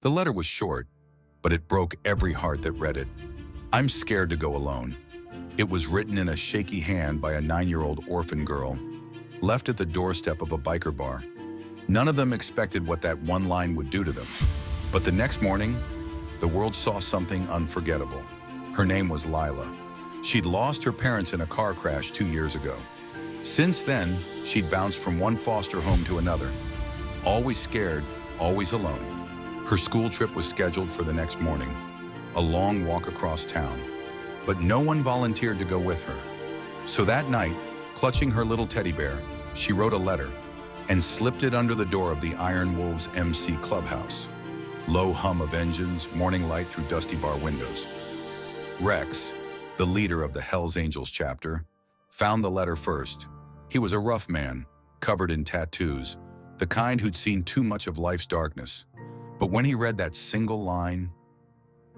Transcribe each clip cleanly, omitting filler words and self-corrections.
The letter was short, but it broke every heart that read it. I'm scared to go alone. It was written in a shaky hand by a 9-year-old orphan girl, left at the doorstep of a biker bar. None of them expected what that one line would do to them. But the next morning, the world saw something unforgettable. Her name was Lila. She'd lost her parents in a car crash 2 years ago. Since then, she'd bounced from one foster home to another. Always scared, always alone. Her school trip was scheduled for the next morning, a long walk across town. But no one volunteered to go with her. So that night, clutching her little teddy bear, she wrote a letter and slipped it under the door of the Iron Wolves MC clubhouse. Low hum of engines, morning light through dusty bar windows. Rex, the leader of the Hells Angels chapter, found the letter first. He was a rough man, covered in tattoos, the kind who'd seen too much of life's darkness. But when he read that single line,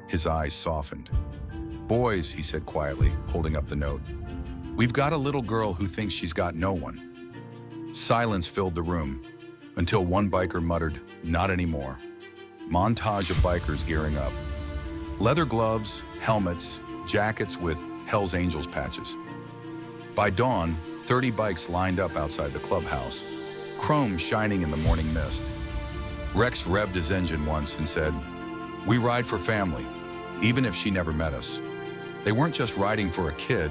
his eyes softened. "Boys," he said quietly, holding up the note, "we've got a little girl who thinks she's got no one." Silence filled the room, until one biker muttered, "Not anymore." Montage of bikers gearing up. Leather gloves, helmets, jackets with Hells Angels patches. By dawn, 30 bikes lined up outside the clubhouse, chrome shining in the morning mist. Rex revved his engine once and said, "We ride for family, even if she never met us." They weren't just riding for a kid,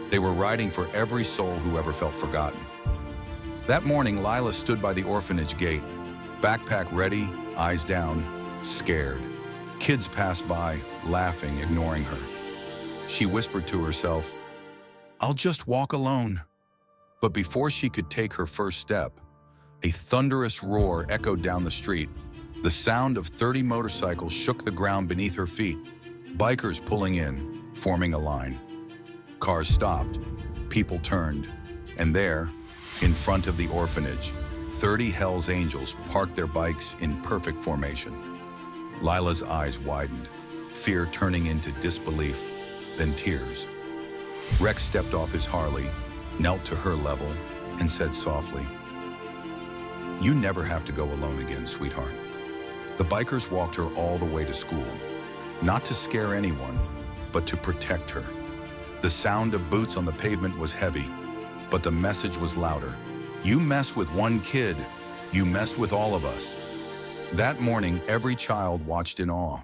they were riding for every soul who ever felt forgotten. That morning, Lila stood by the orphanage gate, backpack ready, eyes down, scared. Kids passed by, laughing, ignoring her. She whispered to herself, "I'll just walk alone." But before she could take her first step, a thunderous roar echoed down the street. The sound of 30 motorcycles shook the ground beneath her feet. Bikers pulling in, forming a line. Cars stopped, people turned, and there, in front of the orphanage, 30 Hells Angels parked their bikes in perfect formation. Lila's eyes widened, fear turning into disbelief, then tears. Rex stepped off his Harley, knelt to her level, and said softly, "You never have to go alone again, sweetheart." The bikers walked her all the way to school, not to scare anyone, but to protect her. The sound of boots on the pavement was heavy, but the message was louder. You mess with one kid, you messed with all of us. That morning, every child watched in awe.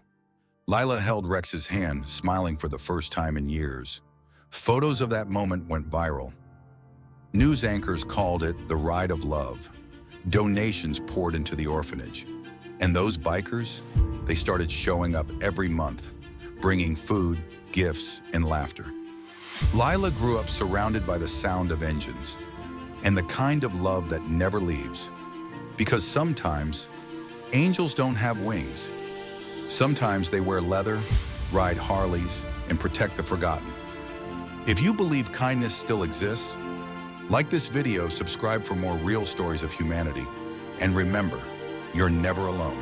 Lila held Rex's hand, smiling for the first time in years. Photos of that moment went viral. News anchors called it the Ride of Love. Donations poured into the orphanage. And those bikers, they started showing up every month, bringing food, gifts, and laughter. Lila grew up surrounded by the sound of engines and the kind of love that never leaves. Because sometimes, angels don't have wings. Sometimes they wear leather, ride Harleys, and protect the forgotten. If you believe kindness still exists, like this video, subscribe for more real stories of humanity, and remember, you're never alone.